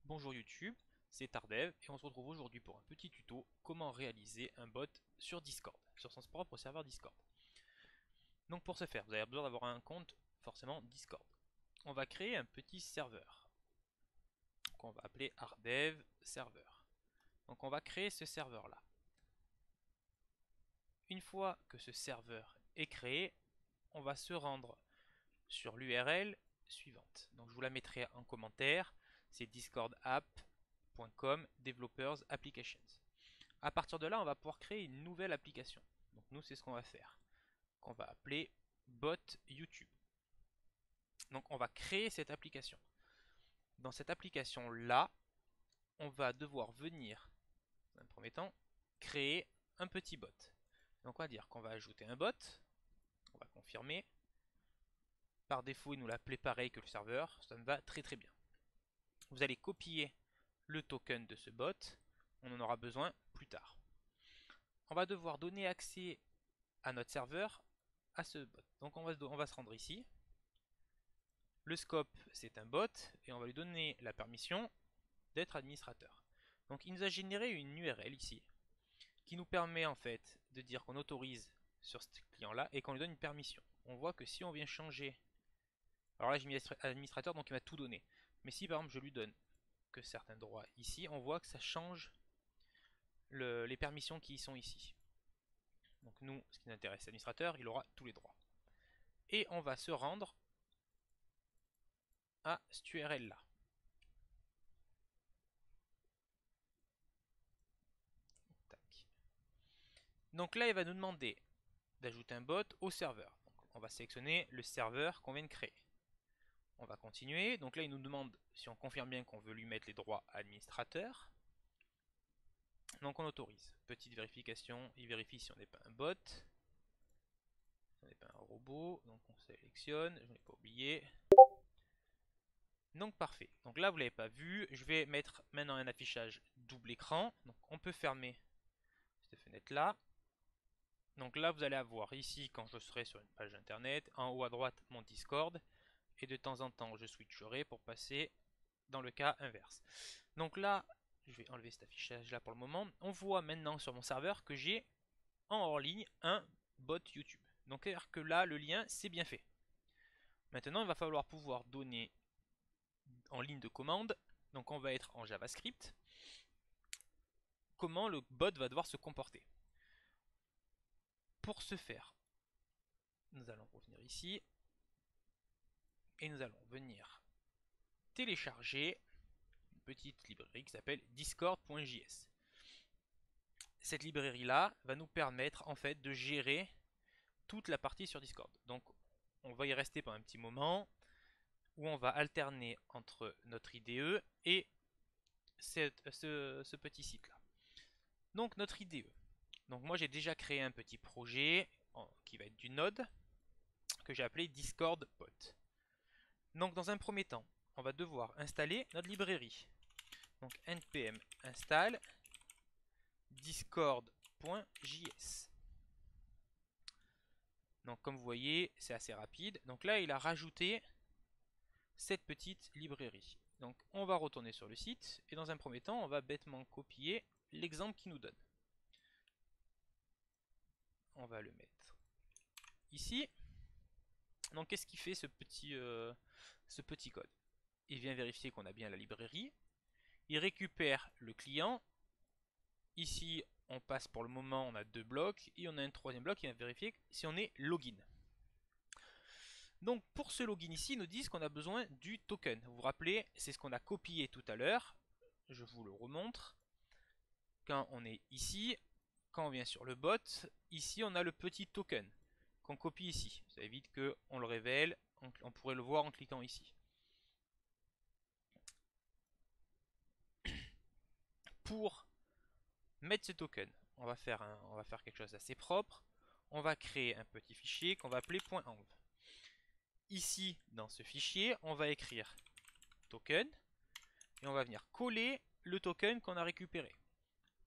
Bonjour YouTube, c'est Tardev et on se retrouve aujourd'hui pour un petit tuto comment réaliser un bot sur Discord, sur son propre serveur Discord. Donc pour ce faire, vous avez besoin d'avoir un compte forcément Discord. On va créer un petit serveur qu'on va appeler Ardev Server. Donc on va créer ce serveur là. Une fois que ce serveur est créé, on va se rendre sur l'URL suivante. Donc je vous la mettrai en commentaire, c'est discordapp.com developers applications. À partir de là, on va pouvoir créer une nouvelle application. Donc nous, c'est ce qu'on va faire, qu'on va appeler bot YouTube. Donc on va créer cette application. Dans cette application-là, on va devoir venir, dans un premier temps, créer un petit bot. Donc on va dire qu'on va ajouter un bot, on va confirmer. Par défaut, il nous l'appelait pareil que le serveur, ça me va très très bien. Vous allez copier le token de ce bot, on en aura besoin plus tard. On va devoir donner accès à notre serveur à ce bot. Donc on va se rendre ici. Le scope, c'est un bot et on va lui donner la permission d'être administrateur. Donc il nous a généré une URL ici qui nous permet en fait de dire qu'on autorise sur ce client là et qu'on lui donne une permission. On voit que si on vient changer, alors là j'ai mis administrateur donc il m'a tout donné, mais si par exemple je lui donne que certains droits ici, on voit que ça change les permissions qui sont ici. Donc nous, ce qui nous intéresse, l'administrateur, il aura tous les droits. Et on va se rendre à cette URL là. Tac. Donc là, il va nous demander d'ajouter un bot au serveur. Donc on va sélectionner le serveur qu'on vient de créer. On va continuer. Donc là, il nous demande si on confirme bien qu'on veut lui mettre les droits administrateur. Donc on autorise. Petite vérification, il vérifie si on n'est pas un bot. Si on n'est pas un robot. Donc on sélectionne, je n'ai pas oublié. Donc parfait. Donc là, vous ne l'avez pas vu. Je vais mettre maintenant un affichage double écran. Donc on peut fermer cette fenêtre là. Donc là, vous allez avoir ici, quand je serai sur une page internet, en haut à droite, mon Discord. Et de temps en temps, je switcherai pour passer dans le cas inverse. Donc là, je vais enlever cet affichage là pour le moment. On voit maintenant sur mon serveur que j'ai en hors ligne un bot YouTube. Donc c'est-à-dire que là, le lien, c'est bien fait. Maintenant, il va falloir pouvoir donner en ligne de commande. Donc on va être en JavaScript. Comment le bot va devoir se comporter. Pour ce faire, nous allons revenir ici et nous allons venir télécharger une petite librairie qui s'appelle discord.js. Cette librairie là va nous permettre en fait de gérer toute la partie sur Discord. Donc on va y rester pendant un petit moment où on va alterner entre notre IDE et ce petit site là. Donc notre IDE. Donc moi j'ai déjà créé un petit projet qui va être du Node que j'ai appelé Discord Bot. Donc dans un premier temps, on va devoir installer notre librairie. Donc npm install discord.js. Donc comme vous voyez, c'est assez rapide. Donc là, il a rajouté cette petite librairie. Donc on va retourner sur le site et dans un premier temps, on va bêtement copier l'exemple qu'il nous donne. On va le mettre ici. Donc qu'est-ce qu'il fait ce petit code? Il vient vérifier qu'on a bien la librairie. Il récupère le client. Ici, on passe pour le moment, on a deux blocs. Et on a un troisième bloc qui va vérifier si on est login. Donc pour ce login ici, ils nous disent qu'on a besoin du token. Vous vous rappelez, c'est ce qu'on a copié tout à l'heure. Je vous le remontre. Quand on est ici, quand on vient sur le bot, ici on a le petit token qu'on copie ici. Ça évite qu'on le révèle, on pourrait le voir en cliquant ici. Pour mettre ce token, on va faire quelque chose d'assez propre. On va créer un petit fichier qu'on va appeler .env. Ici, dans ce fichier, on va écrire token et on va venir coller le token qu'on a récupéré.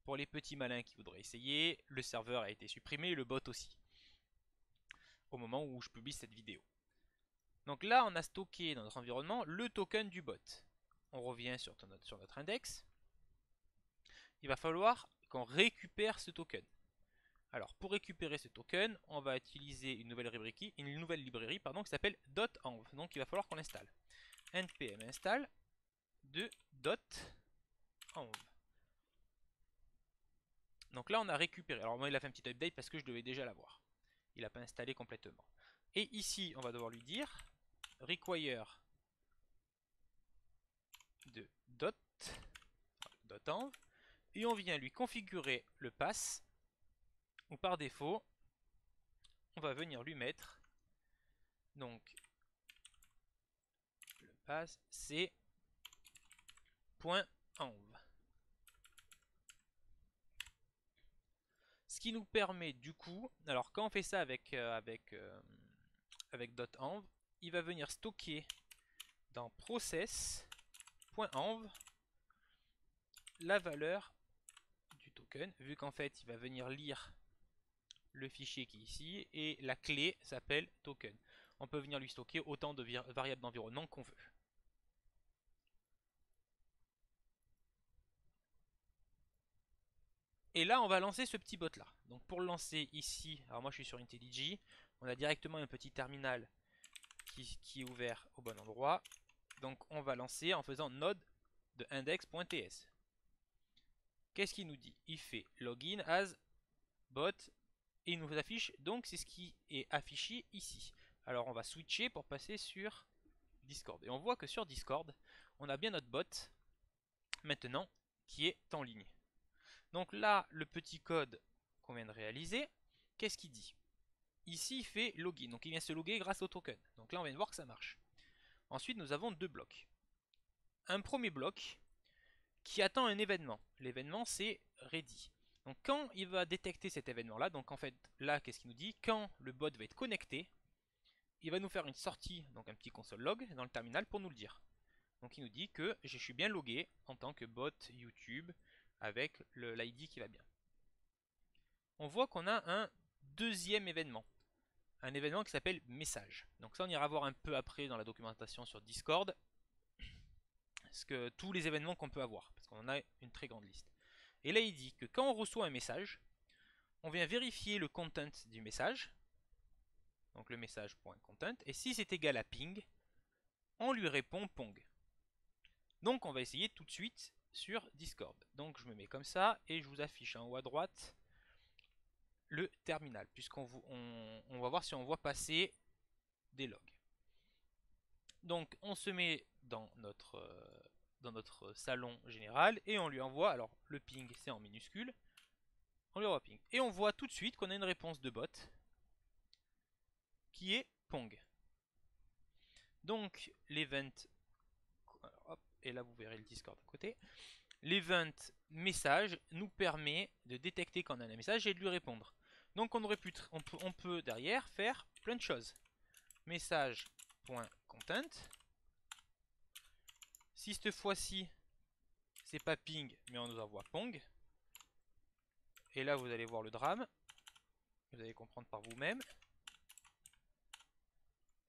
Pour les petits malins qui voudraient essayer, le serveur a été supprimé et le bot aussi, au moment où je publie cette vidéo. Donc là, on a stocké dans notre environnement le token du bot. on revient sur notre index. Il va falloir qu'on récupère ce token. Alors pour récupérer ce token, on va utiliser une nouvelle librairie qui s'appelle .env. Donc il va falloir qu'on l'installe. npm install de .env. Donc là on a récupéré. Alors moi il a fait un petit update parce que je devais déjà l'avoir. Il n'a pas installé complètement. Et ici on va devoir lui dire require de .env et on vient lui configurer le pass où par défaut on va venir lui mettre donc le pass c'est .env. Ce qui nous permet du coup, alors quand on fait ça avec .env, il va venir stocker dans process.env la valeur du token, vu qu'en fait il va venir lire le fichier qui est ici et la clé s'appelle token. On peut venir lui stocker autant de variables d'environnement qu'on veut. Et là on va lancer ce petit bot là. Donc pour le lancer ici, alors moi je suis sur IntelliJ, on a directement un petit terminal qui est ouvert au bon endroit. Donc on va lancer en faisant node de index.ts. Qu'est-ce qu'il nous dit? Il fait login as bot et il nous affiche, donc c'est ce qui est affiché ici. Alors on va switcher pour passer sur Discord. Et on voit que sur Discord, on a bien notre bot maintenant qui est en ligne. Donc là, le petit code qu'on vient de réaliser, qu'est-ce qu'il dit? Ici, il fait login. Donc il vient se loguer grâce au token. Donc là, on vient de voir que ça marche. Ensuite, nous avons deux blocs. Un premier bloc qui attend un événement. L'événement, c'est ready. Donc quand il va détecter cet événement-là, donc en fait, là, qu'est-ce qu'il nous dit? Quand le bot va être connecté, il va nous faire une sortie, donc un petit console log dans le terminal pour nous le dire. Donc il nous dit que je suis bien logué en tant que bot YouTube avec l'ID qui va bien. On voit qu'on a un deuxième événement. Un événement qui s'appelle message. Donc ça on ira voir un peu après dans la documentation sur Discord. Parce que tous les événements qu'on peut avoir. Parce qu'on en a une très grande liste. Et là il dit que quand on reçoit un message, on vient vérifier le content du message. Donc le message.content. Et si c'est égal à ping, on lui répond pong. Donc on va essayer tout de suite sur Discord. Donc je me mets comme ça et je vous affiche en haut à droite le terminal. Puisqu'on va voir si on voit passer des logs. Donc on se met dans notre salon général et on lui envoie, alors le ping c'est en minuscule, on lui envoie ping. Et on voit tout de suite qu'on a une réponse de bot qui est pong. Donc l'event, et là vous verrez le Discord à côté, l'event message nous permet de détecter quand on a un message et de lui répondre. Donc on peut derrière faire plein de choses. Message.content. Si cette fois-ci c'est pas ping mais on nous envoie pong. Et là vous allez voir le drame. Vous allez comprendre par vous-même.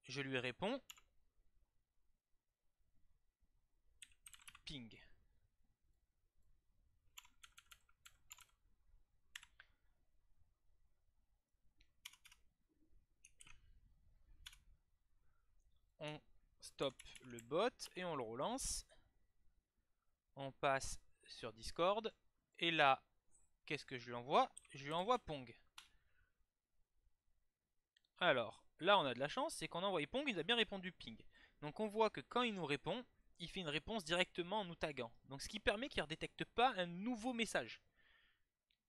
Je lui réponds ping. On stop le bot et on le relance. On passe sur Discord. Et là, qu'est-ce que je lui envoie? Je lui envoie pong. Alors, là on a de la chance, c'est qu'on a envoyé pong, il a bien répondu ping. Donc on voit que quand il nous répond, il fait une réponse directement en nous taguant. Donc ce qui permet qu'il ne redétecte pas un nouveau message.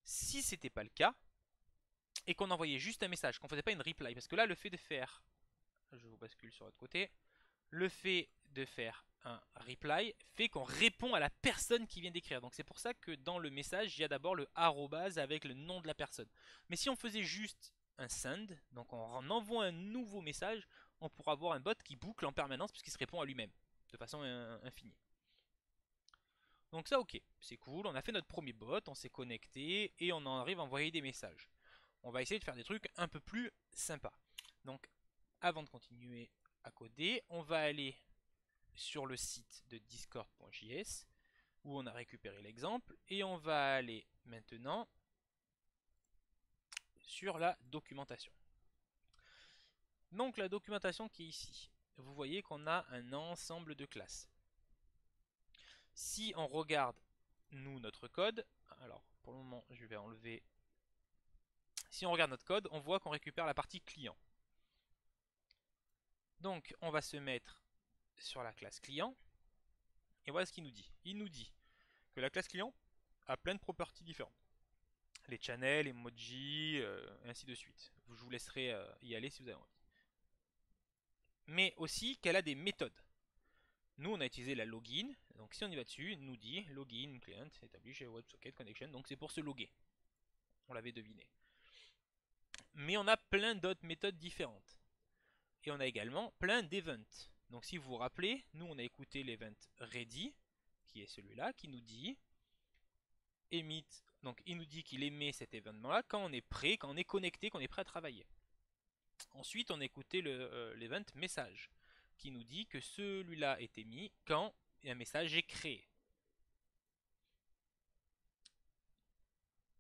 Si c'était pas le cas, et qu'on envoyait juste un message, qu'on faisait pas une reply, parce que là le fait de faire, je vous bascule sur l'autre côté, le fait de faire un reply fait qu'on répond à la personne qui vient d'écrire. Donc c'est pour ça que dans le message, il y a d'abord le arrobase avec le nom de la personne. Mais si on faisait juste un send, donc on envoie un nouveau message, on pourra avoir un bot qui boucle en permanence puisqu'il se répond à lui-même de façon infinie. Donc ça ok, c'est cool, on a fait notre premier bot, on s'est connecté et on en arrive à envoyer des messages. On va essayer de faire des trucs un peu plus sympas. Donc avant de continuer à coder, on va aller sur le site de discord.js où on a récupéré l'exemple et on va aller maintenant sur la documentation. Donc la documentation qui est ici, vous voyez qu'on a un ensemble de classes. Si on regarde nous notre code, alors pour le moment je vais enlever, si on regarde notre code, on voit qu'on récupère la partie client. Donc on va se mettre sur la classe client et voilà ce qu'il nous dit. Il nous dit que la classe client a plein de properties différentes. Les channels, emojis, et ainsi de suite. Je vous laisserai y aller si vous avez envie. Mais aussi qu'elle a des méthodes. Nous, on a utilisé la login. Donc si on y va dessus, il nous dit login client établi chez WebSocket Connection. Donc c'est pour se loguer. On l'avait deviné. Mais on a plein d'autres méthodes différentes. Et on a également plein d'events. Donc si vous vous rappelez, nous on a écouté l'event ready, qui est celui-là, qui nous dit emit. Donc il nous dit qu'il émet cet événement-là quand on est prêt, quand on est connecté, qu'on est prêt à travailler. Ensuite, on a écouté l'event message, qui nous dit que celui-là est émis quand un message est créé.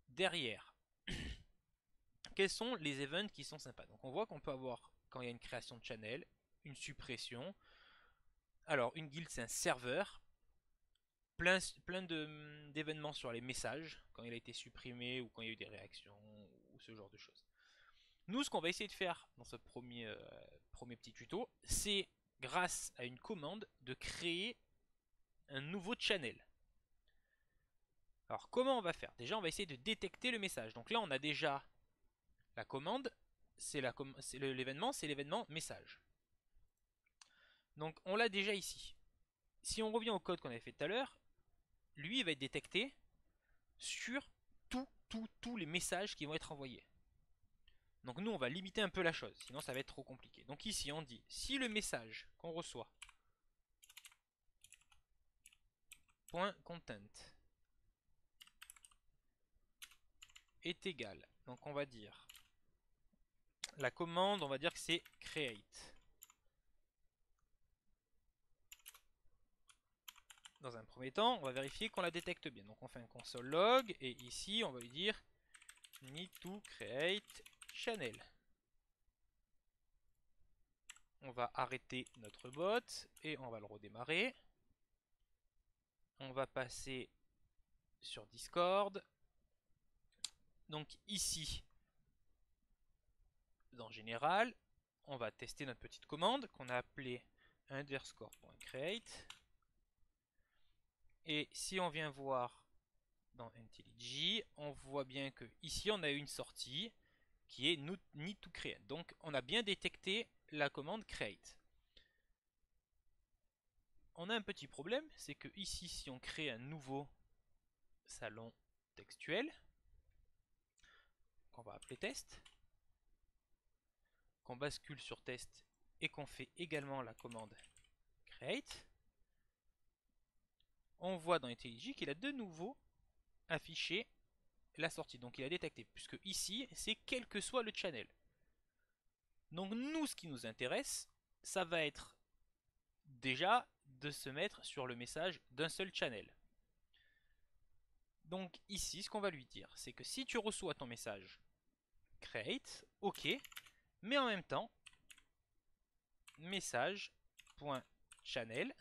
Derrière, quels sont les events qui sont sympas? Donc on voit qu'on peut avoir, quand il y a une création de channel, une suppression. Alors une guilde c'est un serveur, plein d'événements sur les messages, quand il a été supprimé ou quand il y a eu des réactions ou ce genre de choses. Nous, ce qu'on va essayer de faire dans ce premier petit tuto, c'est grâce à une commande de créer un nouveau channel. Alors comment on va faire? Déjà on va essayer de détecter le message. Donc là on a déjà la commande, c'est l'événement, c'est l'événement message. Donc on l'a déjà ici. Si on revient au code qu'on avait fait tout à l'heure, lui il va être détecté sur tous les messages qui vont être envoyés. Donc nous on va limiter un peu la chose, sinon ça va être trop compliqué. Donc ici on dit si le message qu'on reçoit .content est égal, donc on va dire la commande, on va dire que c'est create. Dans un premier temps, on va vérifier qu'on la détecte bien. Donc on fait un console log et ici on va lui dire need to create channel. On va arrêter notre bot et on va le redémarrer. On va passer sur Discord. Donc ici, dans Général, on va tester notre petite commande qu'on a appelée underscore.create. Et si on vient voir dans IntelliJ, on voit bien que ici on a une sortie qui est need to create. Donc on a bien détecté la commande create. On a un petit problème, c'est que ici si on crée un nouveau salon textuel, qu'on va appeler test, qu'on bascule sur test et qu'on fait également la commande create, on voit dans IntelliJ qu'il a de nouveau affiché la sortie. Donc il a détecté, puisque ici c'est quel que soit le channel. Donc nous, ce qui nous intéresse, ça va être déjà de se mettre sur le message d'un seul channel. Donc ici, ce qu'on va lui dire, c'est que si tu reçois ton message create, ok, mais en même temps, message.channel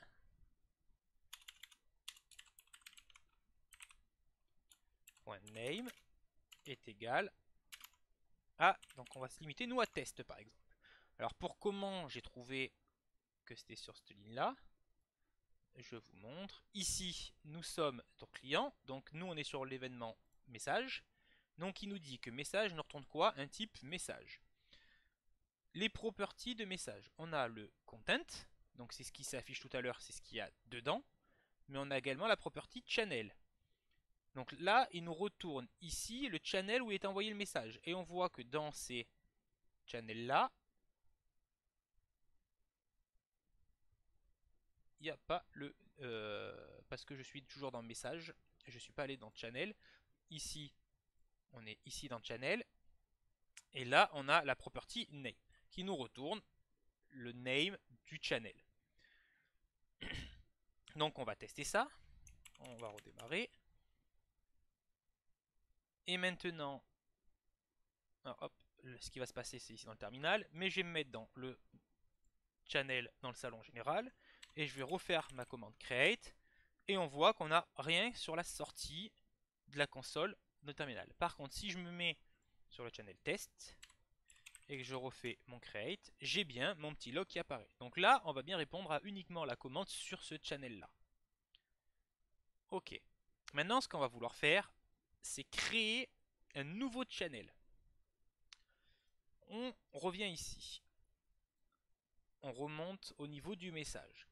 .name est égal à, donc on va se limiter nous à test par exemple. Alors pour comment j'ai trouvé que c'était sur cette ligne là, je vous montre. Ici nous sommes sur client, donc nous on est sur l'événement message. Donc il nous dit que message nous retourne quoi? Un type message. Les properties de message, on a le content, donc c'est ce qui s'affiche tout à l'heure, c'est ce qu'il y a dedans, mais on a également la property channel. Donc là, il nous retourne ici le channel où est envoyé le message. Et on voit que dans ces channels-là, il n'y a pas le... parce que je suis toujours dans message, je ne suis pas allé dans channel. Ici, on est ici dans channel. Et là, on a la property name qui nous retourne le name du channel. Donc on va tester ça. On va redémarrer. Et maintenant, alors, hop, ce qui va se passer c'est ici dans le terminal, mais je vais me mettre dans le channel dans le salon général et je vais refaire ma commande create et on voit qu'on n'a rien sur la sortie de la console de terminal. Par contre, si je me mets sur le channel test et que je refais mon create, j'ai bien mon petit log qui apparaît. Donc là, on va bien répondre à uniquement la commande sur ce channel là. Ok. Maintenant, ce qu'on va vouloir faire, c'est créer un nouveau channel. On revient ici. On remonte au niveau du message.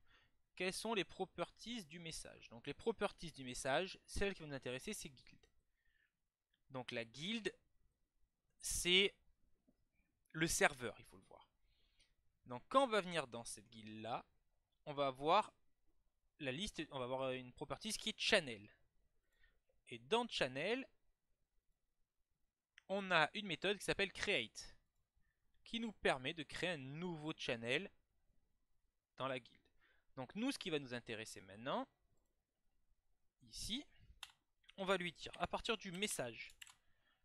Quelles sont les properties du message? Donc les properties du message, celle qui va nous intéresser, c'est guild. Donc la guild, c'est le serveur, il faut le voir. Donc quand on va venir dans cette guild là, on va avoir la liste, on va avoir une properties qui est channel. Et dans channel, on a une méthode qui s'appelle create, qui nous permet de créer un nouveau channel dans la guild. Donc nous, ce qui va nous intéresser maintenant, ici, on va lui dire, à partir du message,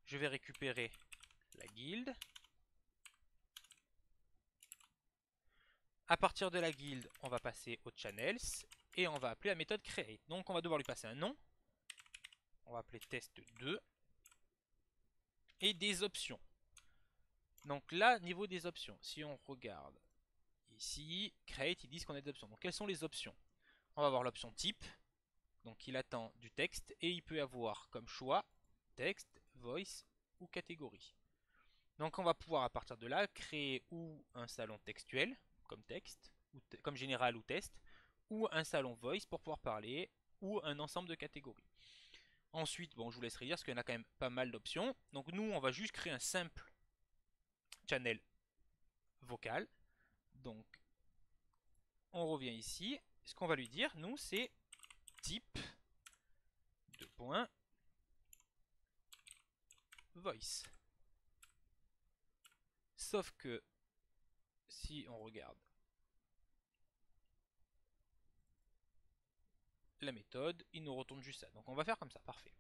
je vais récupérer la guild. À partir de la guild, on va passer aux channels et on va appeler la méthode create. Donc on va devoir lui passer un nom. On va appeler test2 et des options. Donc là, niveau des options, si on regarde ici, create, ils disent qu'on a des options. Donc quelles sont les options? On va avoir l'option type, donc il attend du texte et il peut avoir comme choix texte, voice ou catégorie. Donc on va pouvoir à partir de là créer ou un salon textuel comme texte, ou comme général ou test, ou un salon voice pour pouvoir parler, ou un ensemble de catégories. Ensuite, bon, je vous laisserai dire parce qu'il y en a quand même pas mal d'options. Donc nous, on va juste créer un simple channel vocal. Donc on revient ici. Ce qu'on va lui dire, nous, c'est type de point voice. Sauf que si on regarde la méthode, il nous retourne juste ça. Donc on va faire comme ça, parfait.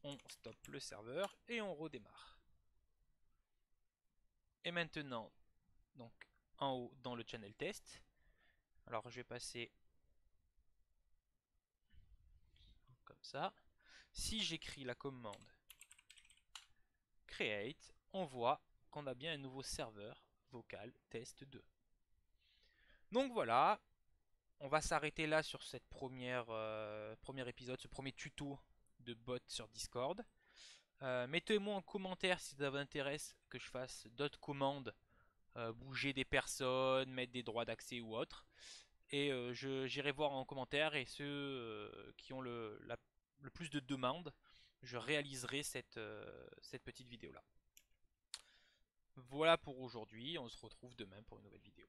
On stoppe le serveur et on redémarre. Et maintenant, donc en haut dans le channel test, alors je vais passer comme ça. Si j'écris la commande create, on voit qu'on a bien un nouveau serveur vocal test2. Donc voilà, on va s'arrêter là sur cette premier épisode, ce premier tuto de bot sur Discord. Mettez-moi en commentaire si ça vous intéresse que je fasse d'autres commandes, bouger des personnes, mettre des droits d'accès ou autre. Et j'irai voir en commentaire et ceux qui ont le plus de demandes, je réaliserai cette petite vidéo là. Voilà pour aujourd'hui, on se retrouve demain pour une nouvelle vidéo.